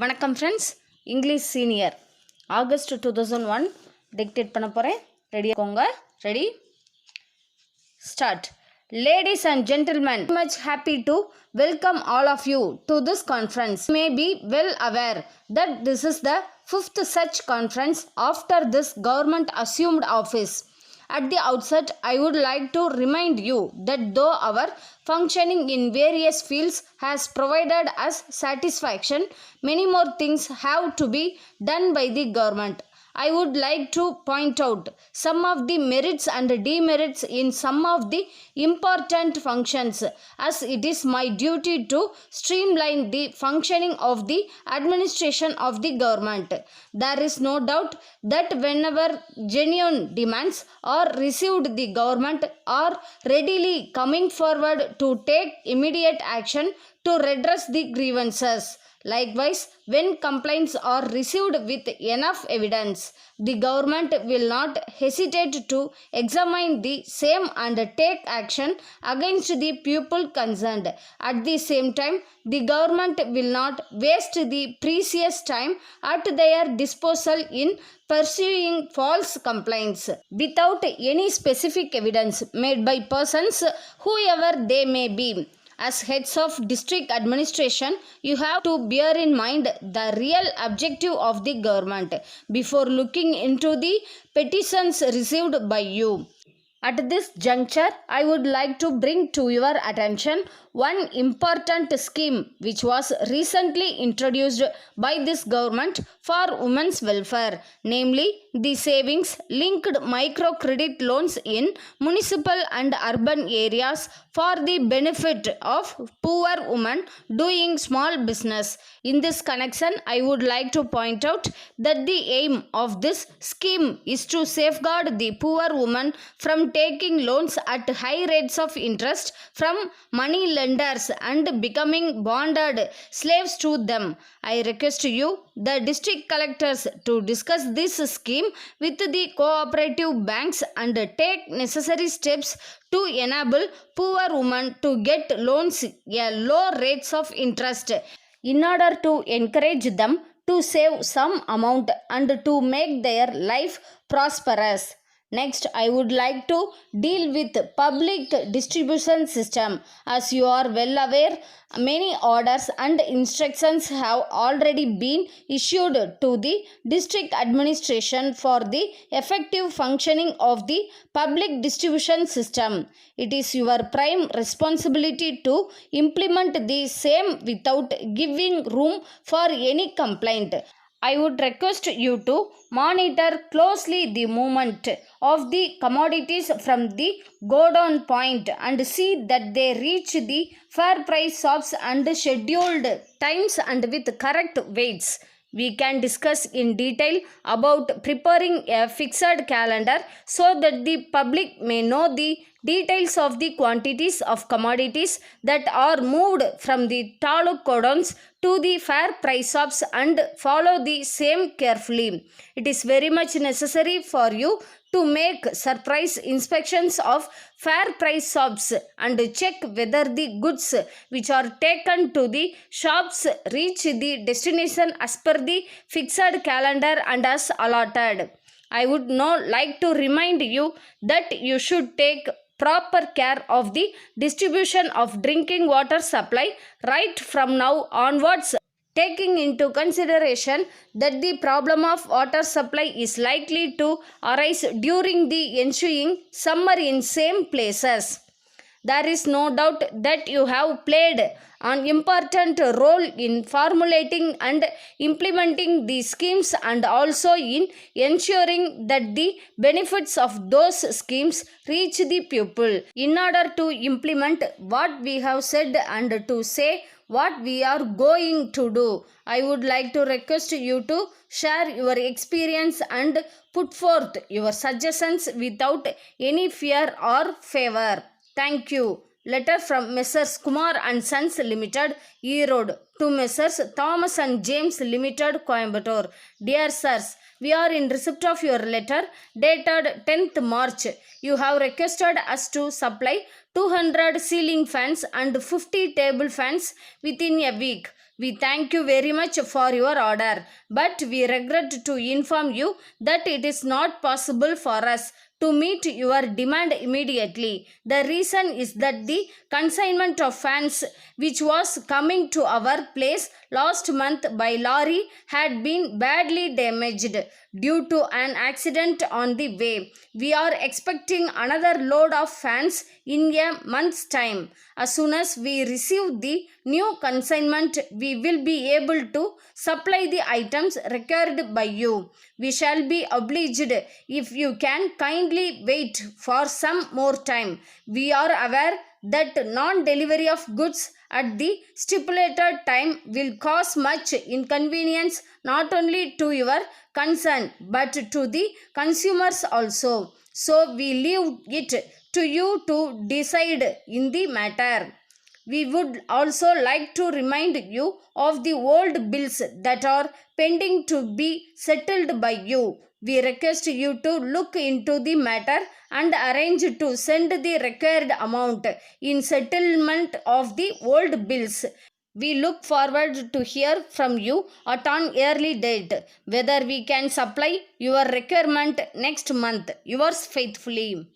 வணக்கம் friends. English senior August 2001 dictate பண்ண போகிறேன். ரெடியாகோங்க. Ready start. Ladies and gentlemen, much happy to welcome all of you to this conference. You may be well aware that this is the fifth such conference after this government assumed office. At the outset, I would like to remind you that though our functioning in various fields has provided us satisfaction, many more things have to be done by the government. I would like to point out some of the merits and demerits in some of the important functions, as it is my duty to streamline the functioning of the administration of the government. There is no doubt that whenever genuine demands are received, the government are readily coming forward to take immediate action to redress the grievances. Likewise, when complaints are received with enough evidence, the government will not hesitate to examine the same and take action against the people concerned. At the same time, the government will not waste the precious time at their disposal in pursuing false complaints without any specific evidence made by persons, whoever they may be. As heads of district administration, you have to bear in mind the real objective of the government before looking into the petitions received by you. At this juncture, I would like to bring to your attention one important scheme which was recently introduced by this government for women's welfare, namely the savings linked microcredit loans in municipal and urban areas for the benefit of poor women doing small business. In this connection, I would like to point out that the aim of this scheme is to safeguard the poor women from taking loans at high rates of interest from money lenders and becoming bonded slaves to them. I request you, the district collectors, to discuss this scheme with the cooperative banks and take necessary steps to enable poor women to get loans at low rates of interest in order to encourage them to save some amount and to make their life prosperous. Next, I would like to deal with public distribution system. As you are well aware, many orders and instructions have already been issued to the district administration for the effective functioning of the public distribution system. It is your prime responsibility to implement the same without giving room for any complaint. I would request you to monitor closely the movement of the commodities from the go-down point and see that they reach the fair price shops and scheduled times and with correct weights. We can discuss in detail about preparing a fixed calendar so that the public may know the details of the quantities of commodities that are moved from the taluk godowns to the fair price shops and follow the same carefully. It is very much necessary for you to make surprise inspections of fair price shops and check whether the goods which are taken to the shops reach the destination as per the fixed calendar and as allotted. I would now like to remind you that you should take proper care of the distribution of drinking water supply right from now onwards, taking into consideration that the problem of water supply is likely to arise during the ensuing summer in same places. There is no doubt that you have played an important role in formulating and implementing the schemes and also in ensuring that the benefits of those schemes reach the people. In order to implement what we have said and to say what we are going to do, I would like to request you to share your experience and put forth your suggestions without any fear or favor. Thank you. Letter from Messrs. Kumar and Sons Limited, Erode, to Messrs. Thomas and James Limited, Coimbatore. Dear sirs, we are in receipt of your letter dated 10th March. You have requested us to supply 200 ceiling fans and 50 table fans within a week. We thank you very much for your order, but we regret to inform you that it is not possible for us to meet your demand immediately. The reason is that the consignment of fans which was coming to our place last month by lorry had been badly damaged due to an accident on the way. We are expecting another load of fans in a month's time. As soon as we receive the new consignment, we will be able to supply the items required by you. We shall be obliged if you can kindly wait for some more time. We are aware that non-delivery of goods at the stipulated time will cause much inconvenience not only to your concern but to the consumers also. So we leave it to you to decide in the matter. We would also like to remind you of the old bills that are pending to be settled by you. We request you to look into the matter and arrange to send the required amount in settlement of the old bills. We look forward to hear from you at an early date whether we can supply your requirement next month. Yours faithfully.